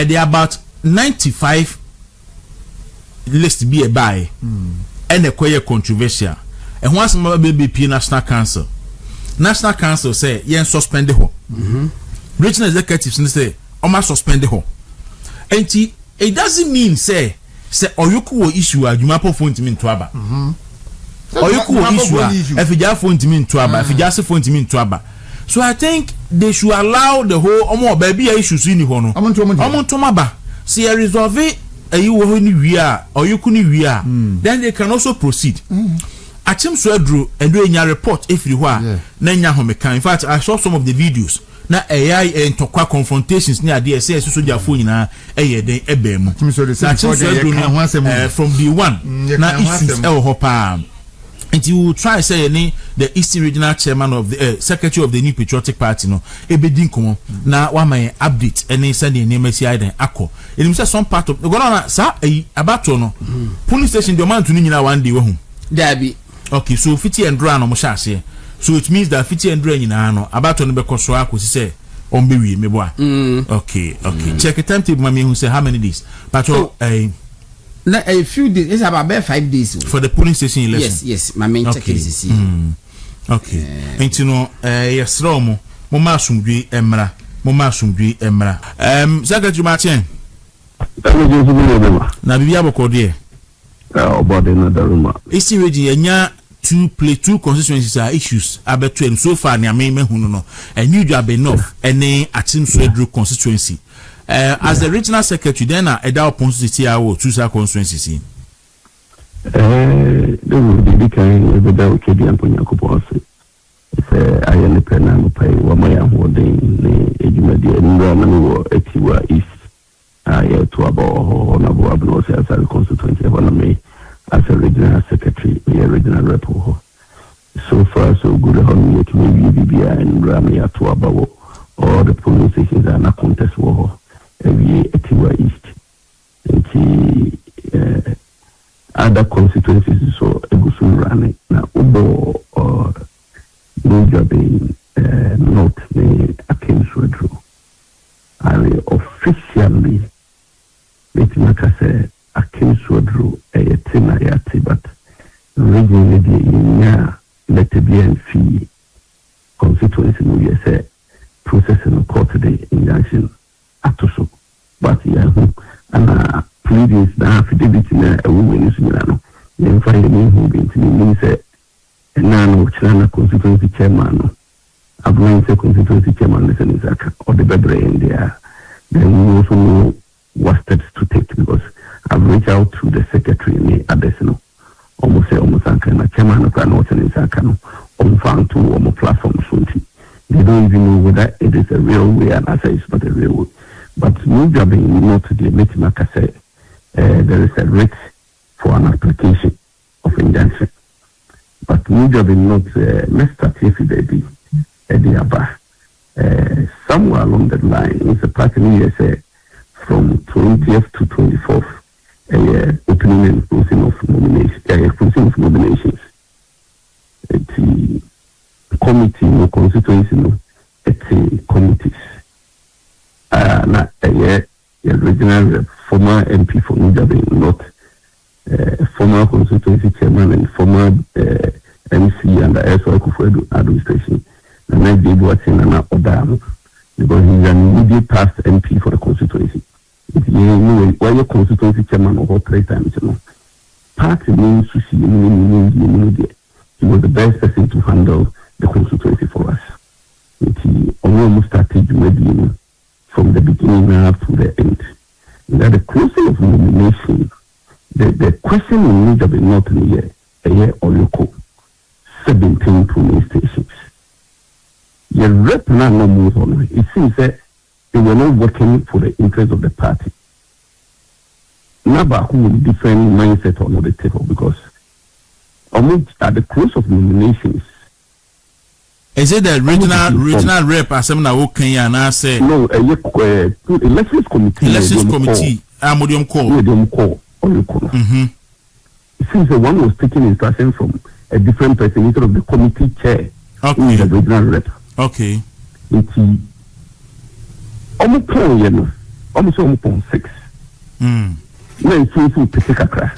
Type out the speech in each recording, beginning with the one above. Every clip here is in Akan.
There are about 95 list be a buy and a quite controversial. And once my baby National Council. National Council say yen suspend the ho. Regional executives say almost suspend the ho. And it doesn't mean say or you could issue a Jumapo phone to me to Aba. Or you could issue if you just phone to me to Aba, if you just phone to me to Aba. So I think they should allow the whole more baby issues in the hono. I'm on Tomaba. See, I resolve it. You we are or you couldn't we are. Then they can also proceed. Achim Swedru and doing your report everywhere. Nanya Homeka. In fact, I saw some of the videos. Na AI and Tokwa confrontations near DSS so their phone na then ebem. From the one na issues hopa. And you try say the Eastern Regional Chairman of the Secretary of the New Patriotic Party no ebedin komo na wa my update and send the name CI then akọ. It means some part of go na sa about no police station the man to nyina one day we Dabi. Okay, so 50 and run no mo share. So it means that 50 and run nyina no about no be koso akọ say on be we me boa. Okay. Check the timetable mama who say how many days. But na a few days, it's about 5 days for the polling station election. Yes, my main check is okay. And you know, yes, Romo, Moma Sumbi Emra, Secretary Martin. Na Bibiabo Cordier. About another room. Is he ready? To play two constituencies are issues. About 12 so far, near me, Huno, and you job enough, and then at Tim Swedru constituency. As the regional secretary, then a doubt constituency I will choose our constituency. There will be kind of a doubt, Kedi and Ponyakoposi. If I am a penal pay, one my holding the Ejumadi and Ramani or Etiwa East, I to about Honorable Abnos as a constituency of me as a regional secretary, a regional rep. So far, so good on me, maybe and Ramia to about all the police stations are not contest war. Every Etiwa East and other constituencies so Egusun running now Ubo or Nujabe North ne Akim Swedru. I officially let me say Akim Swedru a tina yati but regionally the let it be and fee constituency we say processing court today injunction. Atoso, but yeah, and pleadings na affidavit na a woman is Milano. Then find me who been to me say, and now China constituency chairman. I've learned the constituency chairman listening or the better in there. Then we also know what steps to take because I've reached out to the secretary in the Adesino. Almost Ankana, chairman of Northern in Sakano, on found to on platform Sunti. They don't even know whether it is a real way and answer is not a real way. But Mugabe not the Metimaka say there is a writ for an application of injunction. But Mugabe not messed up if baby somewhere along that line it's a party say from 20th to 24th opening and closing of nominations. The committee no constituency no committees. Na regional former MP for Mugabe not former constituency chairman and former MC and the H0t administration. And I did what's in an Odam because he's an immediate past MP for the constituency. If you know why your constituency chairman over 3 times, you know, party means to see he was the best person to handle the constituency for us. He almost started with from the beginning to the end. That the closing of nomination, the question in Mugabe not in a year or local 17 polling stations. Your rep now no move on. It seems that they were not working for the interest of the party. Naba who will different mindset on the table because almost at the close of nominations. Is it the regional rep as someone who can and say no? Elections committee. Amodium call. It seems the one was taking instruction from a different person instead of the committee chair. Okay. Who is the regional rep. Okay. It's almost 6. When so Petekakra.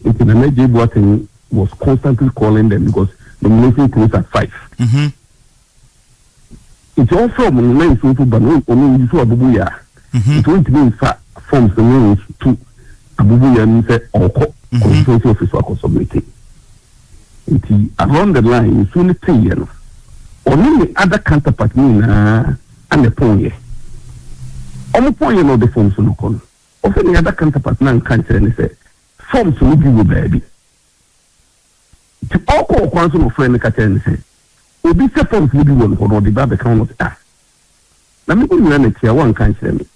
The Nigeria Boateng was constantly calling them because the nomination closed at 5. It's also when so to Banu only so Abubuya. It won't be forms the rules to Abubuya and say or constituency officer or submitting. Around the line, soon 3 years. Only the other counterpart and the point. Almost point you know the forms on the corner. Often the other counterpart now can't say forms will be with baby. To all call council of friend can say, will be forms will be one for the baby count of us. Let me go run it here, one can't say me.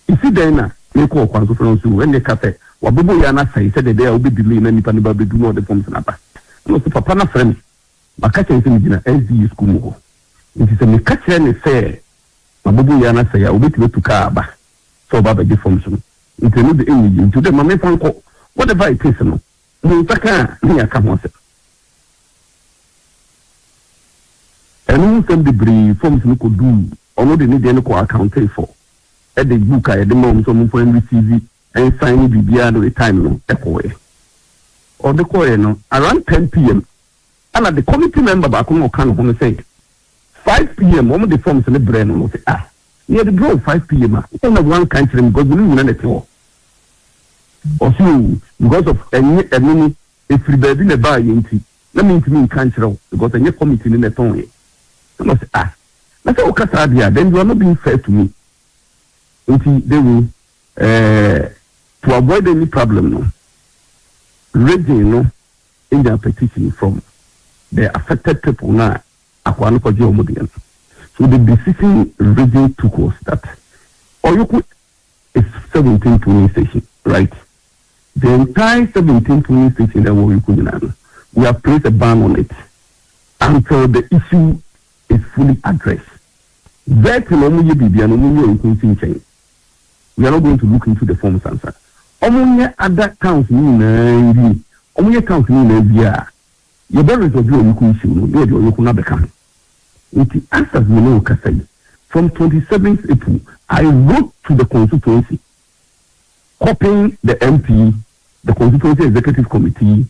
You see, then, they call council friends when they cut it. What Bobo Yana say, said that there will be delaying any panibaba do not the forms and upper. No, to Papa friend. My catcher is in SD school. It is a me catcher and say, my Bobo Yana say, I will be to Kaba. So Baba the function. It's a new image to the moment uncle. Whatever it is, no. No, near come on. And who send the brief forms you could do, or the need any account for. At the book, I had the moment someone for receive and sign it beyond the time, no, echo. Or the coin, no, around 10 p.m. And at the committee member back on can say 5 p.m. One of the forms in the brain will say, near the draw 5 p.m. Only one country because we live in a or so because of any if we be in a buy into let me to mean country because any committee in the tongue. I must say, that's all Casadia, then you are not being fair to me. Until they will to avoid any problem, no. Reading, no, in their petition from the affected people now, so the decision region took was that Oyoko is 17 polling station, right? The entire 17 polling station that we have placed a ban on it until the issue is fully addressed. That will only be the change. We are not going to look into the forms answer. Only other counts only counts you better resolve your issue, no, you could not become. With the answers we know, from 27th April, I wrote to the constituency, copying the MP, the constituency executive committee,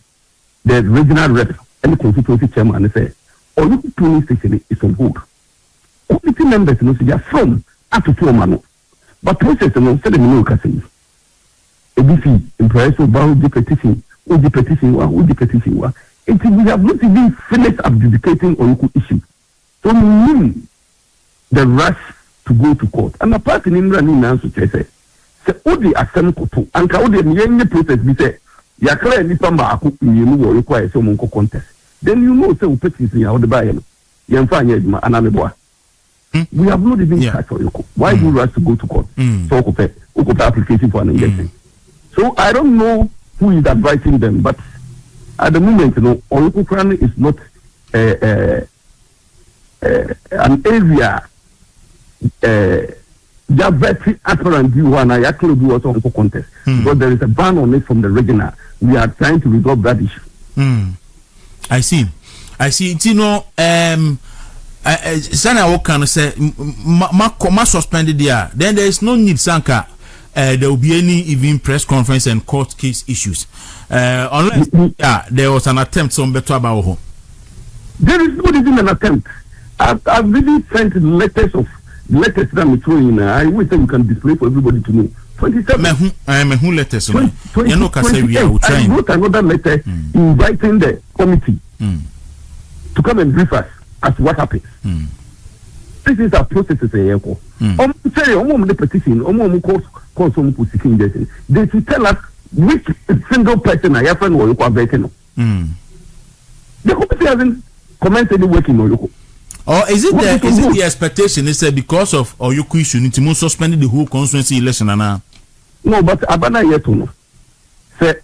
the regional rep, and the constituency chairman, and say, Oyoko polling station is on hold. Committee members, no, they are from up to 2 months. But process, no, said the no, ABC, impressed about the petition, who the petition was. Until we have not even finished adjudicating Oyoko issue. So we need the rush to go to court. And apart in Imran in answer to say all the assembly and how the young process be say ya clear ni pamba aku you know require some contest. Then you know say we petition ya the buy yan fa anya eduma anameboa. We have not even started Oyoko. Why do you rush to go to court? So open application for an election. So I don't know who is advising them, but at the moment, you know, Oyoko Krani is not an area that very apparent view and I actually do also on contest. But there is a ban on it from the regional. We are trying to resolve that issue. I see. You know, Sana Wokan say ma suspended there. Then there is no need, Sanka. There will be any even press conference and court case issues. Unless there was an attempt some better about home. There is not even an attempt. I've really sent letters that I'm throwing. I wish that you can display for everybody to know. 27. Who letters? I wrote another letter inviting the committee to come and brief us as to what happens. This is a process. Say, the petition. They should tell us which single person I have or you are vetting. The committee hasn't commenced any work in Oyoko. Or is it the expectation? Is that because of Oyoko issue, need to suspend the whole constituency election? No, but Abana yet to know. Say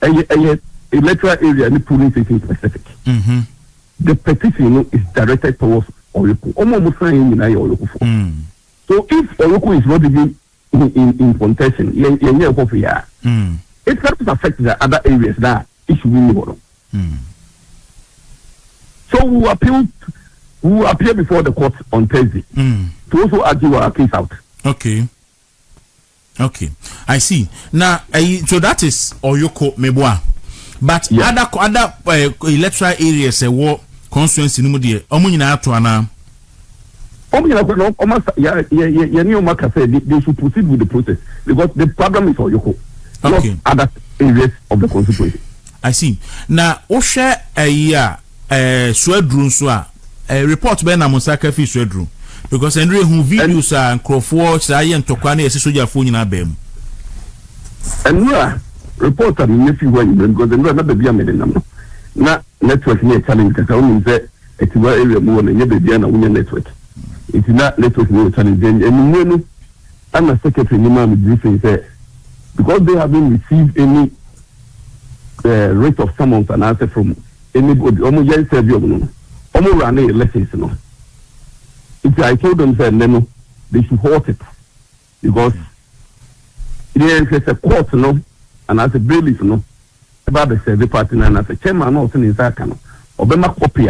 a electoral area and polling station specific. The petition is directed towards Oyoko. So if Oyoko is not even in contention, it doesn't affect the other areas that issue in the So we will appear before the court on Thursday to also argue our case out. Okay. Okay, I see. Now, so that is Oyoko Meboa. But other electoral areas, what constituency no dey omunyina ato ana. Omunyina no they should proceed with the process because the problem is Oyoko. Okay. Not other areas of the constituency. I see. Now, Osha Swedru so a report by na Musaka fi Swedru because Andre who videos are Crawford say ntokwa na yesi soja fo nyina bam. And report am if you want because the na baby am dem na network ni challenge ka o say etiwa area mu na baby na unya network. It's not network ni challenge and no and the secretary ni ma me briefing say because they haven't received any rate of summons and answer from anybody almost yes no almost running elections no. I told them that no they should halt it because there is a court no and as a bailiff no about the survey party and as a chairman also in that kind of obema copy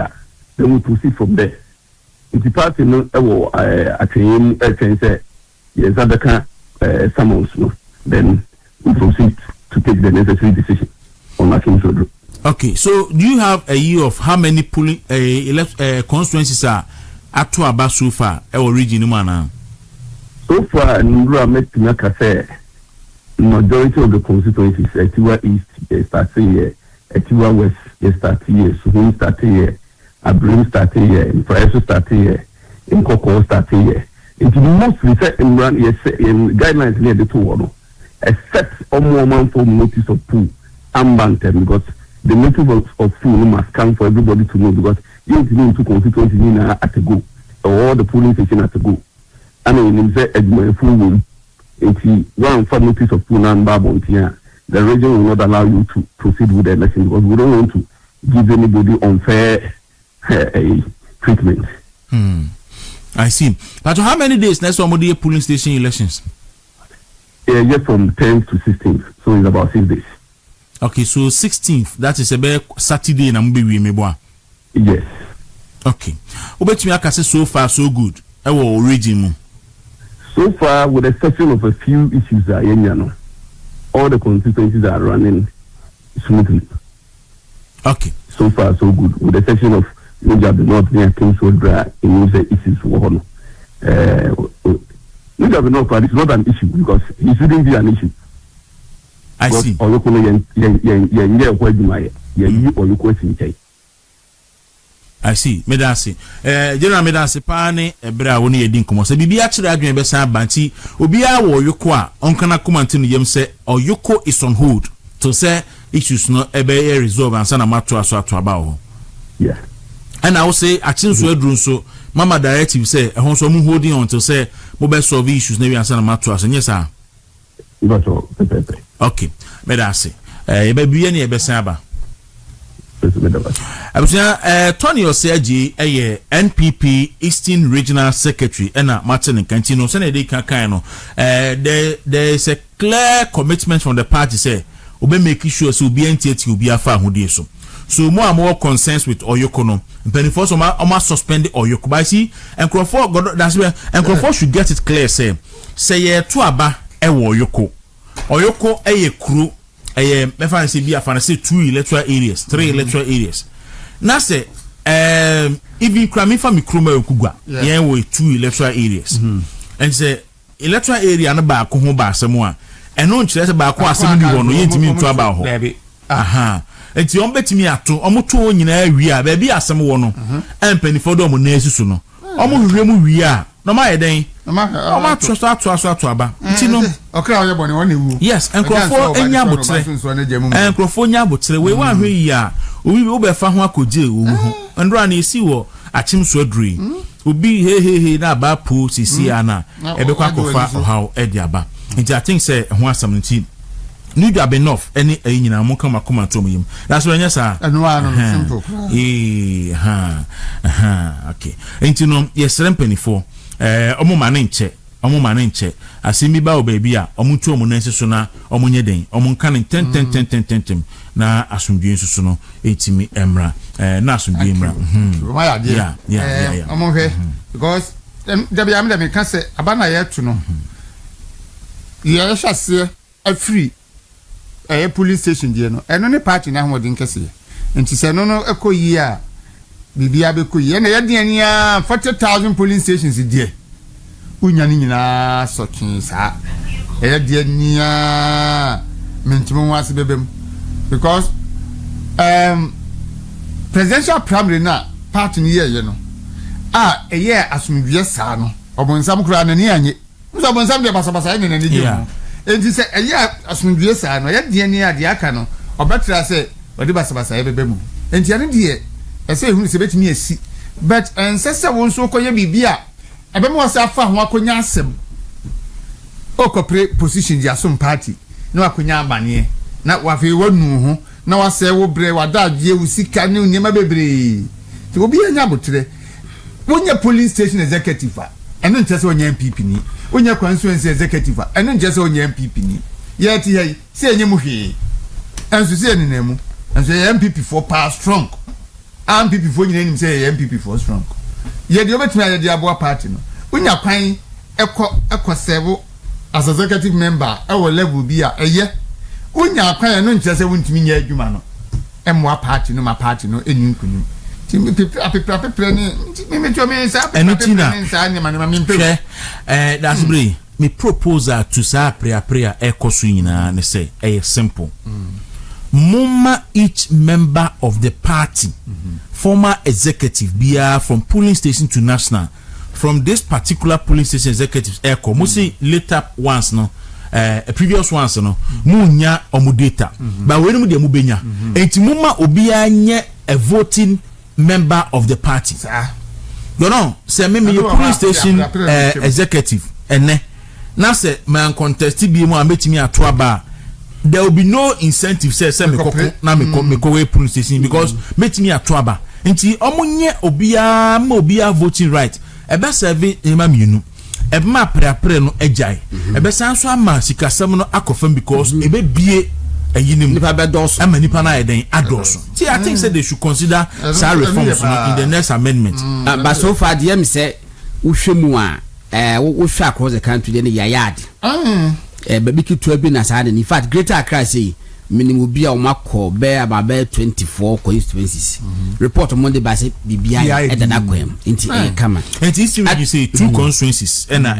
then we proceed from there. If the party no actually say yes that summons no then we proceed to take the necessary decision on H0t. Okay, so do you have a year of how many polling constituencies are at Aba so far? Our region, man. So far, Nura met Pinaka majority of the constituencies, Etiwa East, they start here, Etiwa West, they start here, Suhun start here, Abrim start here, Impresso start here, Nkoko start here. It's most recent in guidelines near the two, except on for notice of pool and bantam because the motive of food must come for everybody to know because you need to constituency at a go or the polling station at a go. I mean, in the full room, if you want for notice of food and babon here, the region will not allow you to proceed with the election because we don't want to give anybody unfair treatment. I see. But how many days next one will the polling station elections? Just from 10th to 16th, so it's about 6 days. Okay, so 16th, that is a Saturday na mbe wi meboa. Yes. Okay. Obetumi akase so far so good. Ewo region mu. So far with the exception of a few issues that no. All the constituencies are running smoothly. Okay. So far so good with the exception of Niger North near H0t dry in the issues wo Niger North it's not an issue because it shouldn't be an issue. I see. I see. Medasi. General Medasi pane ebra woni yedi nkomo. Se bibi a kire adwen be san banti obi a wo Oyoko a onkana komante no yem se Oyoko is on hold to say issues no ebe resolve ansa na mato aso ato aba ho. Yeah. And I will say achinso edru so mama directive say ehon so mu holding on to say mo be solve issues na wi ansa na mato aso nyesa. Okay, medasi. Ebe biye ni ebe san aba. Tony Oseji NPP Eastern Regional Secretary ena Martin Kantino say dey kan no there is a clear commitment from the party say obe make sure so obi entity obi afa ahudie so more concerns with Oyoko no penifo so ma suspend Oyoko by see Nkrofo that's where Nkrofo should get it clear say ye to aba e wo Oyoko kru me fan say be afan say 2 electoral areas 3 electoral areas na say even krami fa mi kroma okugwa yen wo 2 electoral areas and say electoral area na ba ko ho ba asemo a eno nkyere say ba ko asemo bi wo no yentimi ntu aba ho aha enti on betimi ato omoto nyina awi a ba bi asemo wo no empanifo do mo na asusu no omo hwehwe mu wi a no ma yeden Oma ato aba. Ntino. Okra oye boni won ewu. Yes, Nkrofo enya botre. Nkrofo nya botre. We wan hwe yi a, obi be fa ho akoje owu ho. Ndro na esi wo achimso adri. Obi he na ba po sisi ana. Ebe kwa kofa ohaw edi aba. Nti I think say ho asam nti need to be enough any nyina mo kama koma to mo yim. That's why nya sa. No simple. Okay. Nti no yes rempenifo omo mane nche asemi ba obabi a omutu omo nanse so na omo nyeden omo nka ne ten na asundue nsusu no etimi emra na asundue emra yeah omo hwe because dem be am dem kan say abana ye tu no Yeah, shall a free a police station, dear no, and only party now more than Cassie. And she said, no, a co year. Bibia be ku ye na ye de ania 40,000 polling stations die unyani nyina sokin sa ye de ania mentimo wase bebem because presidential primary na party ni ye no eye asumdwe sa no obonsam kura na ni anye so obonsam de basabasa ye na ni di enti se eye asumdwe sa no ye de ania de aka no obetra se odi basabasa ye bebem enti ane de I say who is a bit me a see, but ancestor won't so call you bibia. I be more safa ho akonya asem. O corporate position ya some party. No akonya amane. Na wa fe wonu ho. Na wa se wo bre wa da je usika ne nyema bebre. Ti obi anya botre. Wonya police station executive a. Eno nche se wonya NPP ni. Wonya constituency executive a. Eno nche se wonya NPP ni. Ye ti hey, se enye mu hwe. Enso se enenemu. Enso NPP for power strong. NPP for you say NPP for strong. Ye the obetumi ade abo party no. Unya kwan ekọ serve as executive member e wo level bi a eye. Unya kwan no nche se wuntumi nya adwuma no. Emwa party no ma party no enyi nkunu. Ti me people ni me to me sa sa ni ma me mpe. That's brave. Me proposal to sa prayer ekoso nyina ne say simple. Mumma each member of the party, former executive, BR from polling station to national, from this particular polling station executives, echo, mostly later ones, no, previous ones, no, munya omu data, but when we mubenya, and mumma obia nye a voting member of the party. You know, say me your polling station executive, and ne, now say man contested be more meeting me at Twaba. There will be no incentive say me koko na me we police station because make me atwaba nti omonye obia voting right ebe serve ema mienu ebe ma pre no ejai ebe sanso ama sikasem no akofam because ebe bie ayinim nipa be doso ama nipa na eden adoso see I think say they should consider some reforms in the next amendment but so far the me say uhwemu a wo hwa across the country dey na yayad baby kitu abi na saa in fact Greater Accra say minimum bi a omakọ be about 24 constituencies report on Monday by say bibia e da kwem nti kama nti isi you say two constituencies na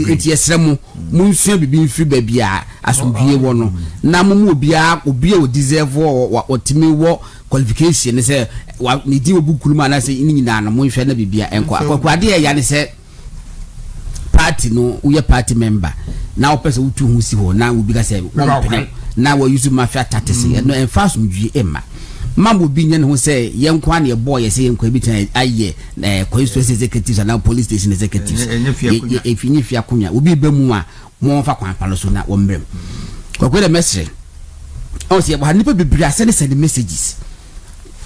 nti yesremu munsua bibi mfiri baby a asomdue wo no na mumu obi a deserve otimi wo qualification ne say ni di obukuru ma na say nyina na monhwe na bibia enko akwade ya ne say party no we party member now person who to see ho now we be say now we use mafia tactics no enforce mdue emma mambo bi nya ne ho say yenko an ye boy ye say yenko bi tan aye constituency executives and police station executives if you fia kunya obi be mu a mo fa kwan palo so na wo mbrem kwakwe the message on say ba nipa bibiri send messages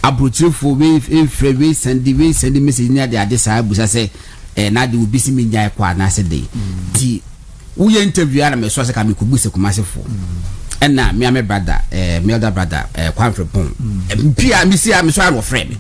abrochefo we send message na de ade sa abusa say na de obi si me nya kwa na say dey ti we interview na me so say ka me kubu se kumasefo na me brother me elder brother Kwanfre Pon pia me see am so aro friend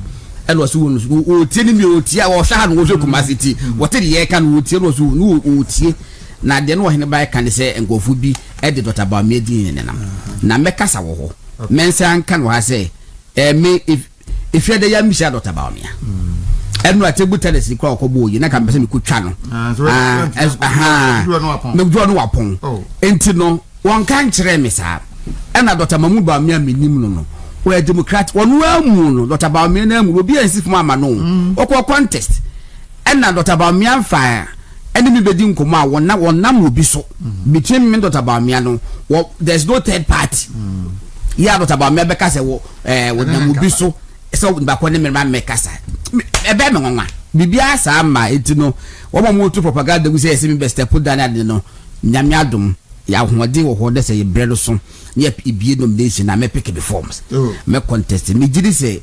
and was o tie ni me o tie wo hwa no wo kumasiti wo te ye ka no o tie no so no o tie na de no hene ba ka ne say engofu bi e de Dr. Bawumia din ne nam na me kasa wo ho mensa anka no ha say me if you dey ya mi sha Dr. Bawumia enu atebu tennis kwa okobo yi na ka mpese me kutwa no me gwo no wapon enti no won kan kire me sa ena Dr. Bawumia menim no we democrat wonu amu no Dr. Bawumia na amu obi ansi fuma ama no okọ contest ena Dr. Bawumia fa eni mi bedi nkomo a wonnam obi so between me Dr. Bawumia no there's no third party ya Dr. Bawumia be ka se wonnam obi so so ba ko ne me ma mekasa ebe me nwa bibia sa ma etino wo mo to propaganda gu say me best step down ade no nyame adom ya hode wo hode say bredo so ne ibie nomination na me pick the forms me contest me gidi say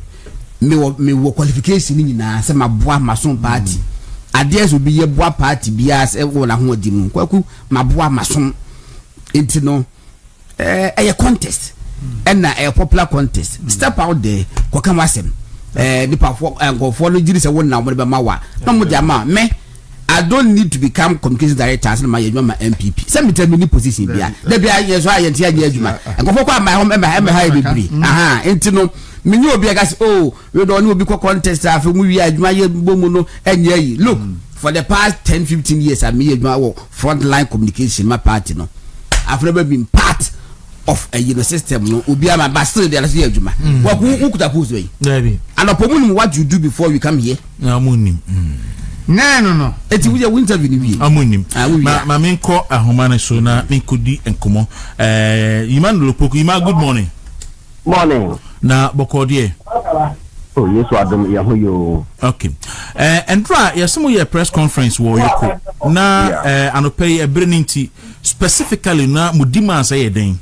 me wo qualification ni na say maboa mason party ade so bi ye boa party bia say wo na ho di mu kwaku maboa mason etino a contest and a popular contest step out there ko kan wasem nipa go for no giri se won na mo be mawa na mo dia ma me I don't need to become communications director as my MPP. Some determine position there. There be I so I enter adwuma. And go for my home and high degree. Aha, enti no me no obi agas oh we don't know be contest after we adwuma ye bomu no enye. Look, for the past 10-15 years I me adwuma frontline communication my party no. I've never been part of a system no obi am but still there say adwuma. What who could oppose we? There and upon what you do before you come here. No munim. No. Eti we winter vi ni. Amunim. Ma me nko ahoma ne so na me kodi enkomo. Iman Lopoku, Ima good morning. Morning. Na bokodie. Oh, yes, Adam ya hoyo. Okay. Entra yesemo ye press conference wo yeko. Na anope e breninti specifically na mudima say den.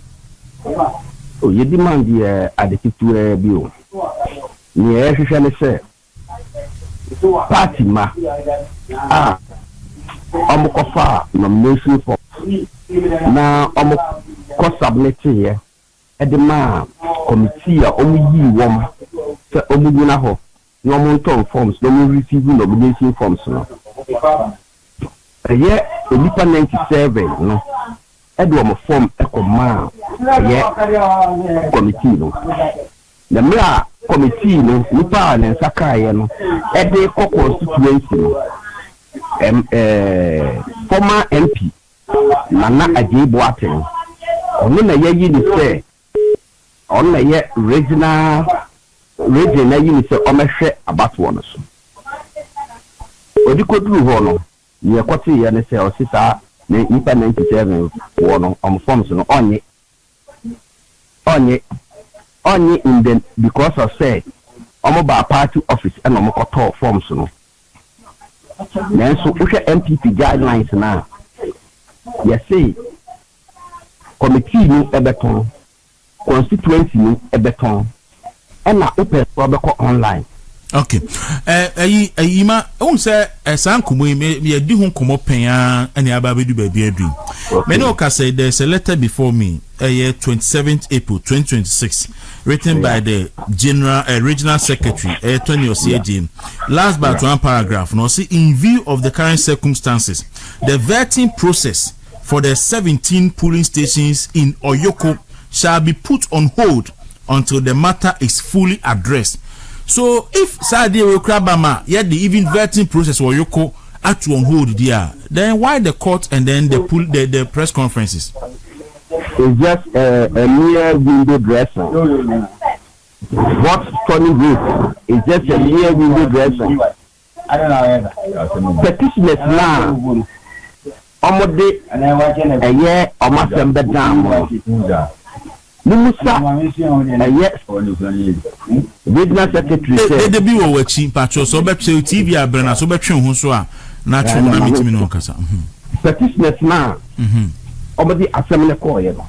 Oh, ye demand ye adetitu bi o. Ni e hwehwe ne se party ma omukofa nomination for na omukọ submit here edema committee a omuyi wom se omuguna ho na omunton forms no mu receive nomination forms no ye enipa 97 no edo omo form ekoma ye committee no na mra committee no nipa na nsakaye no ede ko constituency no former MP Nana Ajibu Aten ono na ye ni se ono na ye regional region na yi se omehwe abatwo no so odikoduru ho no ye kwati ye ne se osisa na nipa 97 wo no forms no only in the because of say by party office and omokoto forms no then so we MPP guidelines now you say committee ni ebeton constituency ni ebeton and na open for online. Okay. Ayima on say san kumo me di hu komo pen ani aba bedu ba bi adu. Me no ka say there's a letter before me 27th April 2026 written by the general regional secretary Tony Osieji. Last but one paragraph no see in view of the current circumstances the vetting process for the 17 polling stations in Oyoko shall be put on hold until the matter is fully addressed. So if Saturday we krabama yet the even vetting process or Yoko at on hold there, then why the court and then the press conferences? It's just a mere window dressing. What Tony wrote is just a mere window dressing. I don't know. Petitioners now. Omode eye omasembe down. Musa yes regional secretary say they be wo wachi patcho so be TV abrana so be twen ho so a na twen na metimi no kasa petitioners na omode asem ne ko ye no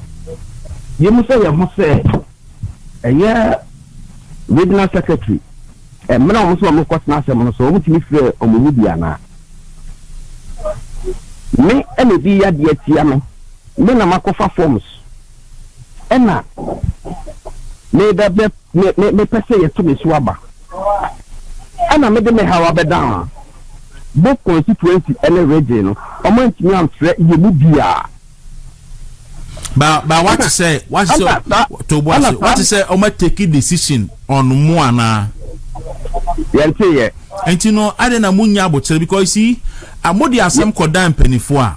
ye musa ye ho say regional secretary mena mo so mo kwatna asem no so mo timi frɛ omomu bia na me ene bi ya de atia no me na makofa forms ena me pese ye to me so aba ena me de me hawa be down both constituency and region no omo ntimi amfre ye mu bia but what to say what to say omo take decision on mo ana yente ye enti no ade na munya abotere because see amodi asem kodan penifo a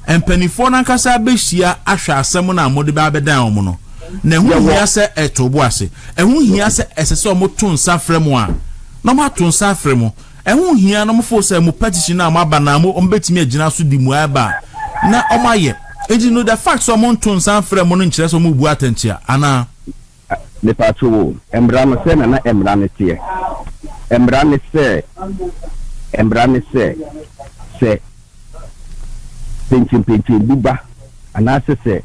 empenifo na nkasa behia ahwa asem na amode ba bedan omo no na hu hia se etobo ase ehu hia se esese omo to nsa frem a na ma to nsa frem ehu hia na mo fo se mo petition na ma ba na mo ombetimi agina so di mu aba na omo aye enti no the fact so mo to nsa frem no nkire so mo bu atentia ana le patro embrane se na embrane tie embrane se penchen biba ana se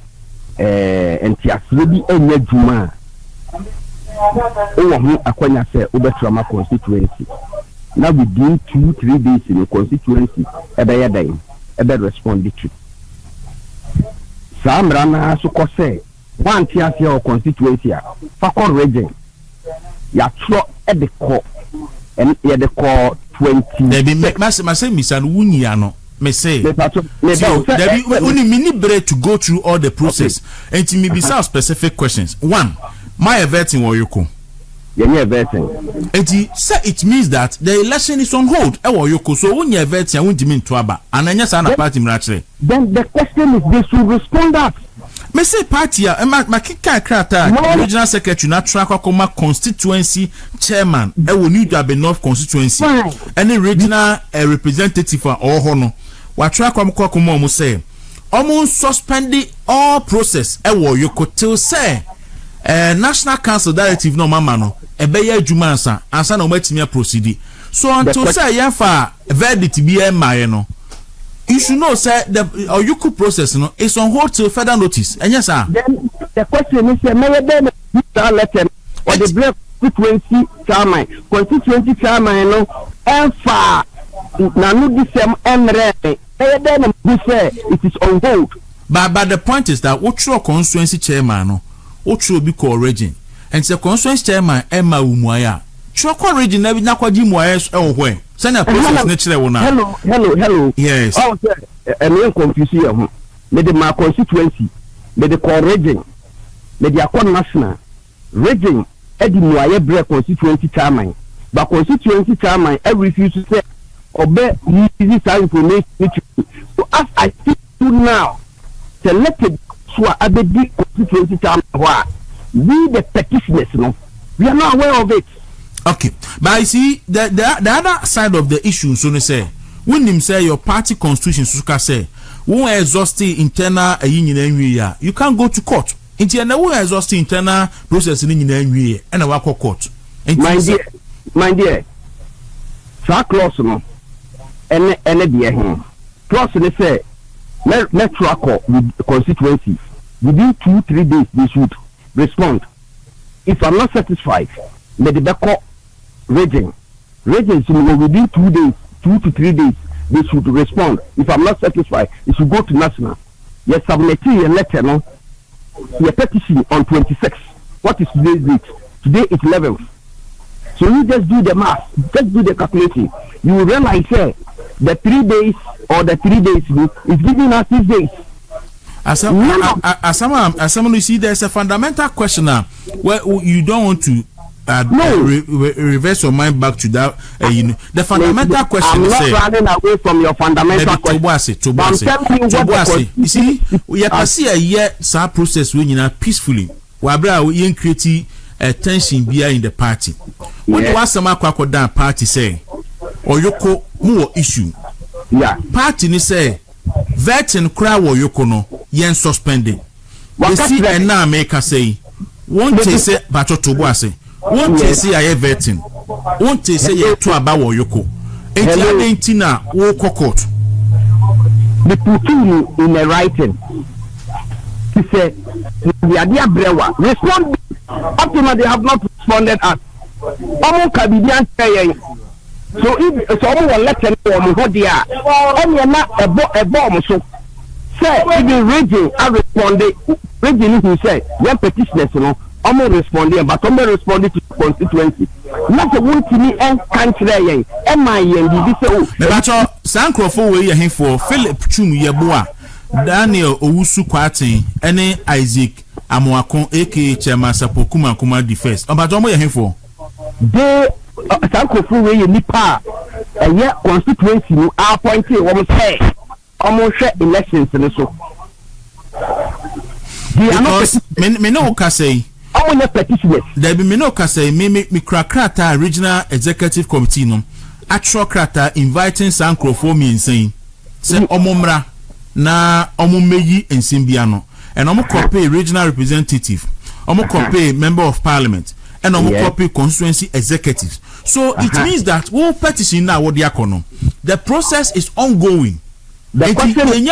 entiasre bi enya djuma o ho akwanya se obetrama constituency na within 2-3 days in the constituency ebe yadan ebe respond to samra na so ko se one tiase o constituency a fakor region ya tro edeko en yedeko 20 they be make mass misan wunyia no me say so there be only mini break to go through all the process and to me be some specific questions. One, my vetting or yoko. Yeah, vetting. It means that the election is on hold. Yoko, so when you vetting, I won't mean to aba and then yes, party actually. Then the question is they should respond that. Me say party ma kika krata regional secretary na track akoma constituency chairman e wo New Durban North constituency any regional representative or hono wa track akoma omo say omo suspend all process e wo yoko till say national council directive no mama no e be ya adwuma ansa na omatimi proceed so until say ya fa verdict bi e maye no. You should know, sir, the Oyuku process is on hold till further notice. And yes, sir. Then the question is, may then letter or the black constituency chairman, and far now this then it is on hold. But the point is that what your constituency chairman, what will be called region, and the constituency chairman Emma Umuaya. Choko region never nakwaji Muaya where. Hello. Yes. Oh, I'm confused here. May the my constituency, may the call region, may the accord national region, Eddie Moye break constituency chairman. But constituency chairman, I refuse to say, obey this information. So as I speak to now, selected so I be constituency chairman. We the petitioners, we are not aware of it. Okay, but I see the other side of the issue. So they say when him say your party constitution, Suka say won't exhaust the internal you can't go to court. Until now, won't exhaust the internal process in and a walk court. My dear, so close no, and dear him. Plus, they say let's track with constituency within 2-3 days. They should respond. If I'm not satisfied, let the back region within 2 days, 2 to 3 days, they should respond. If I'm not satisfied, it should go to national. Yes, submit a letter, no? Your petition on 26. What is today's date? Today is 11th. So you just do the math, just do the calculation. You will realize the 3 days or the 3 days is giving us 6 days. As someone you see, there's a fundamental question now where you don't want to reverse your mind back to that. The fundamental question is I'm not running away from your fundamental question. You see, we can see a year process when you peacefully. Wabra we create tension behind in the party. When you ask some down party say or yoko more issue. Yeah. Party ni say vetting crowd or yoko no yen suspended. We see and now make us say won't say but to boase. Won't say I vetting. Won't say you to about yoko. Ain't na wo court. The put in the writing. He said we are dear brewer. Respond up to now they have not responded us. Omo Kabidian say so if someone will let them know who they are. And you're not a bomb so say even region I responded region who say when petitioners you know I'm responding, but I'm responding to constituency. Not the one to me and country. Am I and the Sancrofo way here for Philip Chum Yabua, Daniel Owusu Kwati, any Isaac Amoakon, aka Chairman Sapokuma Kuma Defense. About Omo here for they Sancrofo way nipa and yet constituency are appointed woman say almost elections and so. Because me no can say there be me no can say me krata regional executive committee no actual krata inviting Sancrofo me saying say omomra na omomeyi ensimbia no and omo copy regional representative omo copy member of parliament and omo copy constituency executives. So it means that we petition now what the process is ongoing. The question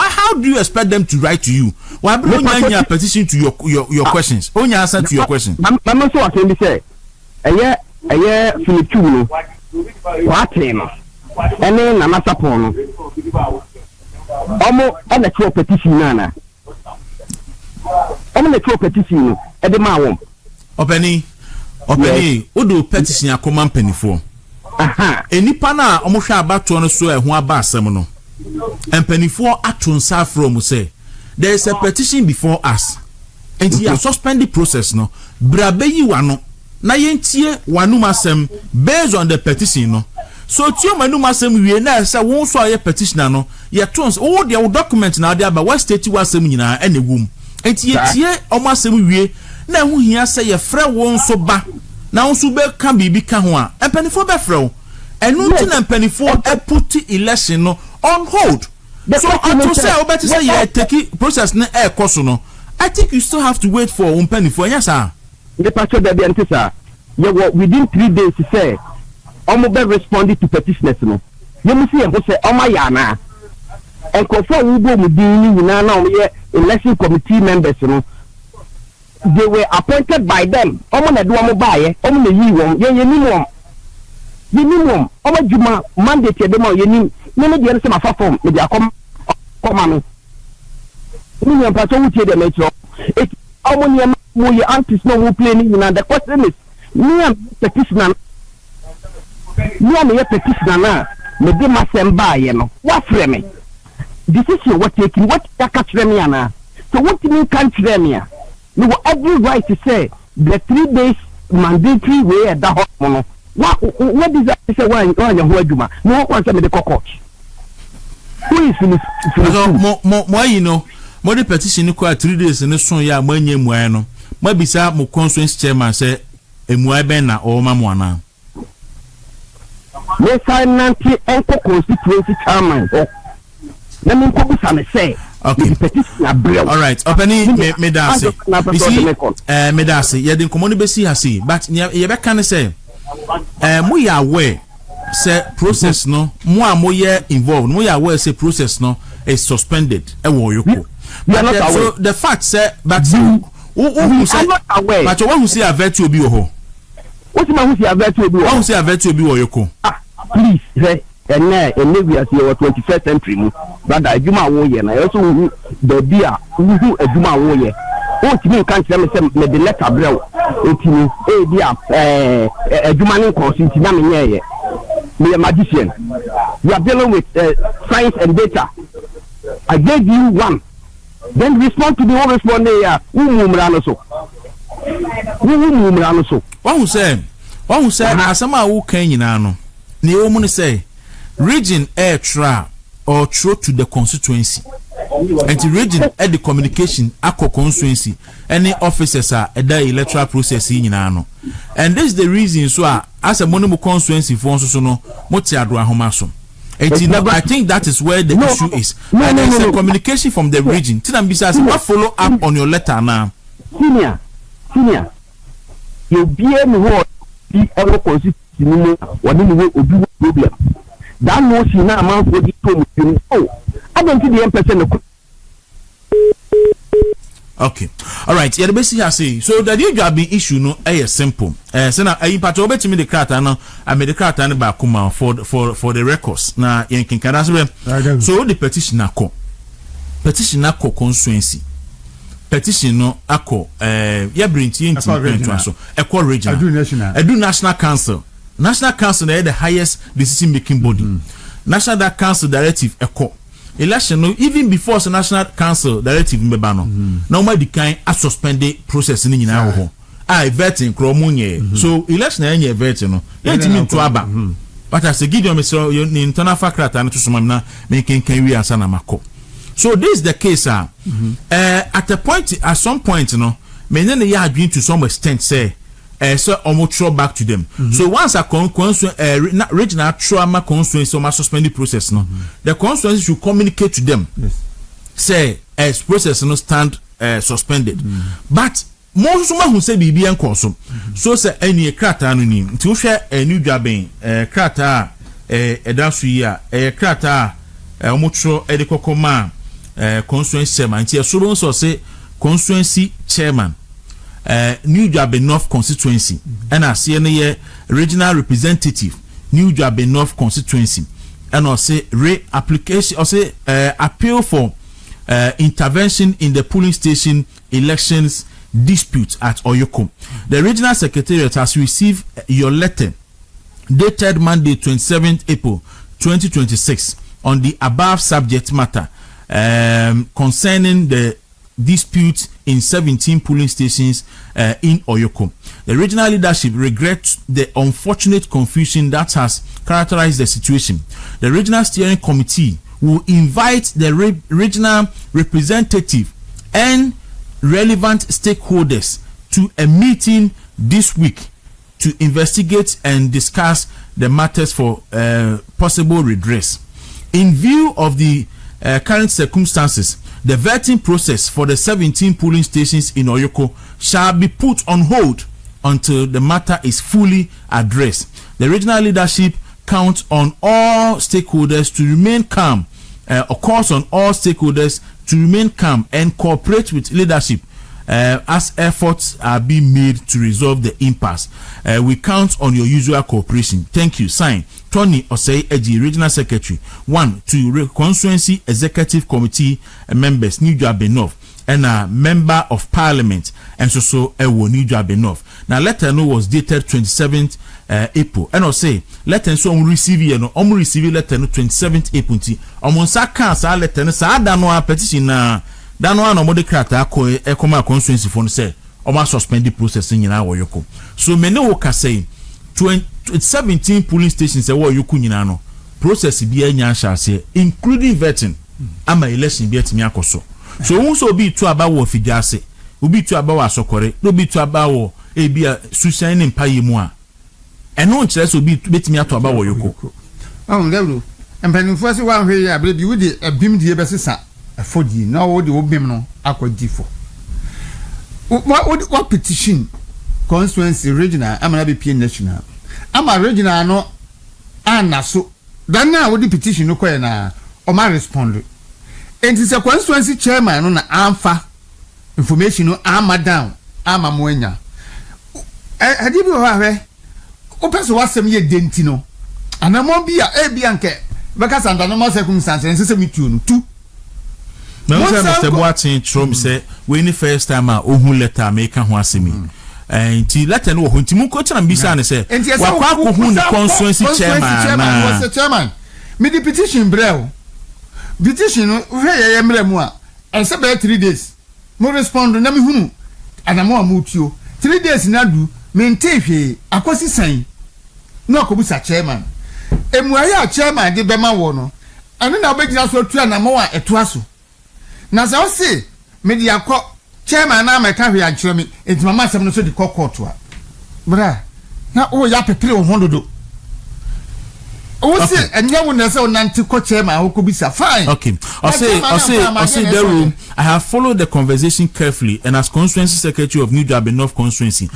how do you expect them to write to you? Why bring your petition to your questions? Only answer to your question. I'm also asking this say Philip Chuno what him and then Namasa Pono on the true petition nana on the true petition at the Mawom Openi who do petition a command penny for enipa na omohwe abato no so eho aba asem no empanifo atonsa from say there is a petition before us and you suspend the process no brabe yi wano na yentie wanum asem based on the petition no so tio manum asem wie na say won so aye petitioner no ye tons all the document na dey aba what state wasem nyina ene wum enti yetie omo asem wie na hu hia say ye frɛ won so ba na won so be ka bibi ka ho a empanifo be frɛ wo enu ti na empanifo put election no on hold. So until say obeti say you take process na e koso no I think you still have to wait for empanifo yes sir. The pastor there be ante sir within 3 days say omo be responded to petitioners no you must see say omo ya na and confirm we go mudin ni na na election committee members no they were appointed by them omo na do omo baaye omo na yi won ye minimum omo juma mandate dem o ye ni me dey say ma fa form me dey come no ni yan pa so wutie dem e tro omo ni mo ye antis no wo play ni na the question is me am petitioner na me dey ma sem baaye no wa frɛ me decision what taking what that catch me ana so what me can frɛ me no every right to say the 3 days mandatory way at that no what is that say why you aduma no one say me the court who is mo you know mo the petition ni kwa 3 days ni so ya mo anya muai no ma bisa mo constituency chairman say emuai ben na o ma mo ana me finance enko constituency chairman let me go bisa me say okay all right openi me da say me da say ye den komo no be si ha say but ye be kan say mo ya aware say process no mo amoye involved mo ya aware say process no is suspended e wo yoko so the fact say but who say but who say avertu obi wo ho what ma who say avertu obi wo who say avertu obi wo yoko please say ene we are here 21st century mu brother adwuma wo ye na so the bia who adwuma wo ye o ti mi kan tell me say me the letter brew etini e bia adwuma ne consulti na me ye me a magician we are dealing with science and data I gave you one then respond to the one respond there umumra no so one who say asama wo kan nyina no ne o mu ne say region H0t or through to the constituency and the region at the communication akọ constituency any officers are at the electoral process nyina no and this is the reason so as a money constituency for so no moti ado ahoma so I think that is where the issue is and there is a communication from the region tinam bisa say what follow up on your letter now senior you be me ho the all constituency no woni ni obi problem that no see na man for the to oh I don't think the person okay all right yeah the basic I say so the you have been issue no simple so na part obeti me the character no I made the character no ba kuma for the records na yen kinkara so the petition akọ constituency petition no akọ ya brinti into so ekọ regional edu national council na the highest decision making body national council directive ekọ election no even before the national council directive mbeba no na ma di kan a suspend the process ni nyina ho vetting kromunye so election enye vetting no yetimi to aba but as a gideon mesro ni internal fakrata na to soma na me kan wi ansa na mako so this is the case at some point no me ne ya adwin to some extent say so throw back to them so once a regional trauma constituency so suspend the process no the constituency should communicate to them say as process no stand suspended but most who say bibi enko so say any krata no ni nti wo hwe enu dwaben krata edaso yi a krata throw edikokoma constituency chairman nti so so say constituency chairman New Job North constituency and I see any regional representative New Job North constituency and I say application or say appeal for intervention in the polling station elections dispute at Oyoko. The regional secretariat has received your letter dated Monday 27th April 2026 on the above subject matter concerning the dispute in 17 polling stations in Oyoko. The regional leadership regrets the unfortunate confusion that has characterized the situation. The regional steering committee will invite the regional representative and relevant stakeholders to a meeting this week to investigate and discuss the matters for possible redress. In view of the current circumstances, the vetting process for the 17 polling stations in Oyoko shall be put on hold until the matter is fully addressed. The regional leadership counts on all stakeholders to remain calm, and cooperate with leadership as efforts are being made to resolve the impasse. We count on your usual cooperation. Thank you. Sign, Tony Osei Eji, Regional Secretary. 1 to Constituency Executive Committee members, New Joabe North, and a member of Parliament, and so Ewo New Joabe North. Now, letter no was dated 27th April. And I'll say, letter so receive letter no 27th April. Sa cancer letter no sa dano petition na dano no mode krata ekoma constituency for say o suspend the process nyina wo yoko. So many wo ka say 17 polling stations e wo yoko nyina no process bi anya shase including vetting ama election bi atimi akoso. So won so bi tu aba wo fidiase obi tu aba wo asokore no bi tu aba wo ebia susan ne mpaye mu a eno nkyere so bi betimi ato aba wo yoko. Ndabro empanimfo se wan hwe ya bre bi wo de abim die besesa afodi na wo de obim no akodi fo what petition constituency regional amana BP national ama regional no anaso dan na wo de petition no koye na o ma respond enti se constituency chairman no na amfa information no ama down ama moanya adi bi ho ahwe o peso wasem ye denti no anamo bia ebia nke beka sanda no mo circumstance nse se mitu no tu Mr. Boatin Trump say we ni first time ohun letter make ho asemi enti letter no ho ntimu ko tena mbisa ne say wakwa ko hu the constituency chairman was the chairman me the petition brel petition no hwe ye mre mu a ense be 3 days mo respond na me hunu anamo amutuo 3 days na du me ntehwe akosi san no akobusa chairman emuaya chairman de bema wo no anu na obegina so tu anamo a etoaso na se o se media ko chairman na meka hwe ankyere me enti mama asem no so di court a bra na o ya pepere o hondodo o se enya wo na se o nanti ko chairman o ko bisa fine. Okay, I say the room. I have followed the conversation carefully, and as constituency secretary of New Joabe North constituency,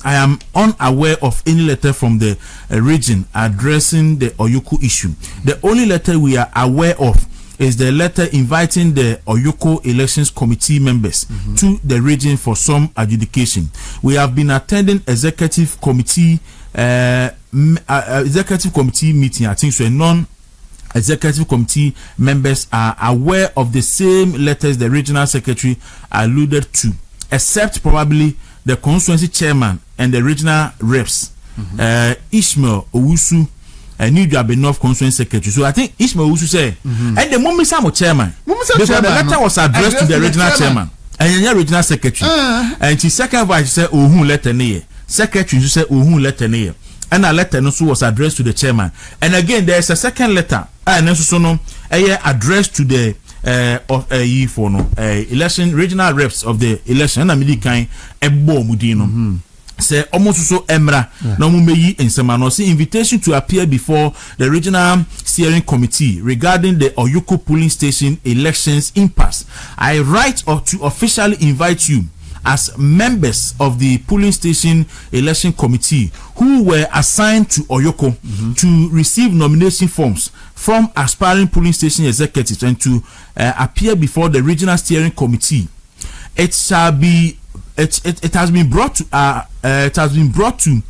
I am unaware of any letter from the region addressing the Oyoko issue. The only letter we are aware of is the letter inviting the Oyoko Elections Committee members to the region for some adjudication. We have been attending executive committee meeting. I think so. Non-executive committee members are aware of the same letters the regional secretary alluded to, except probably the constituency chairman and the regional reps, Ishmael Owusu, New Joabe North constituency secretary. So I think Ishmael Owusu say, and the moment some chairman, because the letter was addressed to the regional chairman and the regional secretary, and the second vice said, "Oh, letter near." Secretary said, "Oh, letter near." And a letter also was addressed to the chairman. And again, there is a second letter, and also no addressed to the election regional reps of the election. And I'm kind ebo mudino. Say almost so emra no mumeyi ensemano see invitation to appear before the regional steering committee regarding the Oyoko polling station elections impasse. I write to officially invite you as members of the polling station election committee who were assigned to Oyoko to receive nomination forms from aspiring polling station executives and to appear before the regional steering committee. It has been brought to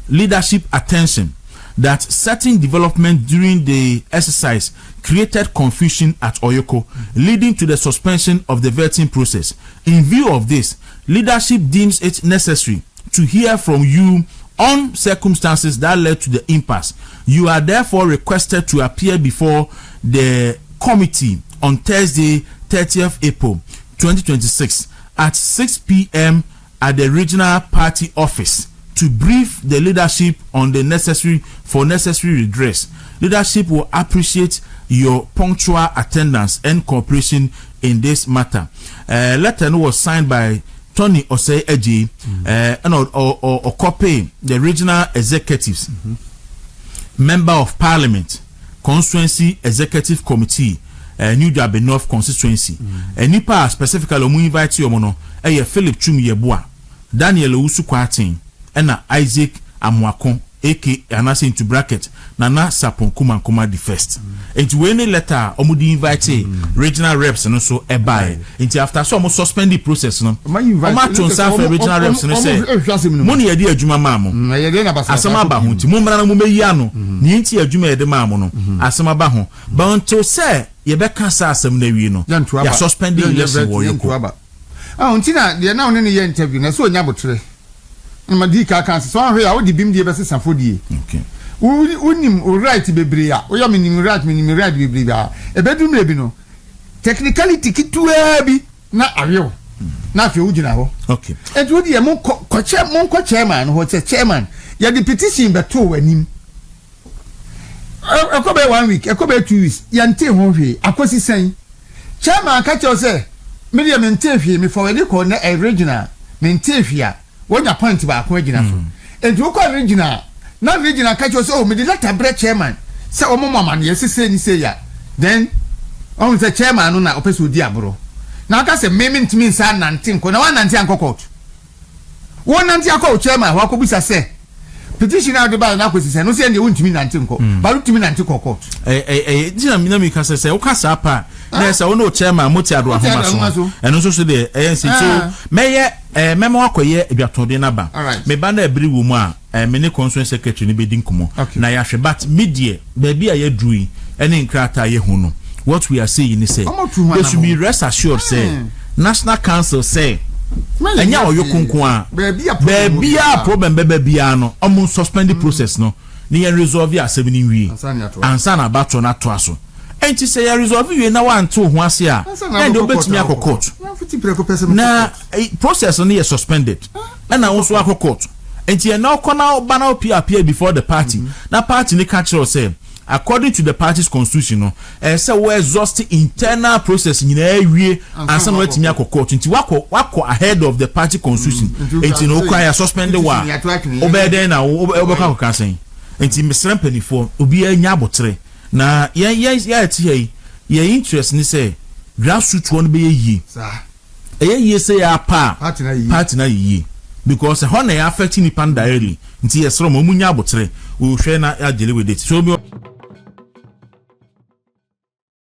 leadership attention that certain development during the exercise created confusion at Oyoko, leading to the suspension of the vetting process. In view of this, leadership deems it necessary to hear from you on circumstances that led to the impasse. You are therefore requested to appear before the committee on Thursday, 30th April 2026 at 6 p.m. at the regional party office to brief the leadership on the necessary redress. Leadership will appreciate your punctual attendance and cooperation in this matter. Letter was signed by Tony Osei Eji and Okope, the regional executives, member of parliament, constituency executive committee, New Jabe North constituency. Nipa specifically omu invite yomono Philip Chum Yeboa, Daniel Usu Kwatin, and Isaac Amwakon, aka anase into bracket Nana Sapon Kuma the first. Into any letter omudi invite regional reps and also ebai. Into after so almost suspend the process no. Oma tonsa for regional reps and say money yedi adwuma maamo. Asama ba ho nti momra na momeyi ano. Ni nti adwuma yede maamo no. Asama ba ho. Ba until say ye be kan sa asem na wi no. Ya suspend the election wo yeko. Ah unti na de na one ne ye interview na so onya botre. Madika kan so ahwe a wo di bim die be sesa fodie. Okay. Unim right bebre a. Oya minim right bebre a. Ebedum le bi no. Technicality kitua bi na awew. Na afi ugina ho. Okay. Et wo di e mon ko chairman ho chairman. Ya the petition beto wanim. Ekobe 1 week, ekobe 2 weeks. Ya nte ho hwe akosi sen. Chairman ka che say me de me nte hwe me forward ko na original. Me nte hwe a when your point ba ko gina so and you call regional na regional catch us oh me the letter break chairman say omo mama na yesese ni say ya then on the chairman no na opeso di abro na aka say me ntimi nsa nantin ko na wa nantin anko court won nantin akọ chairman wa ko bisa say petition out ba na ko say no say ndi ntimi nantin ko ba ntimi nantin ko court dina mi na mi ka say o ka sa pa na say ono chairman moti ado ahoma so eno so de ANC so meye memo akoye adwatode na ba me ba na ebiri wo mu a me ne constituency secretary ni bedi nkomo na ya hwe but media ba bi a ya drui ene nkrata ye hu no what we are saying is say they should be rest assured say national council say enya oyo kunkun a ba bia problem beba bia no omo suspend the process no ni ya resolve ya 7 wi ansa na bato na to aso enti say ya resolve we na wan to ho ase a and obetimi akọ na process no is suspended and na also akọ court enti na okona ba na appear before the party na party ni catch us say according to the party's constitution no say we exhaust internal process nyina awie ansa na wetimi akọ court enti wako ahead of the party constitution enti no kwa ya suspend wa obeden na obeka akọ kansen enti mesrempani for obi anya abotre na ya eti ye interest ni say grassroots one be yi ye say ya pa party na yi because how na affecting the panda directly nti yes ro mo munya abotre we hwe na ya dele with it so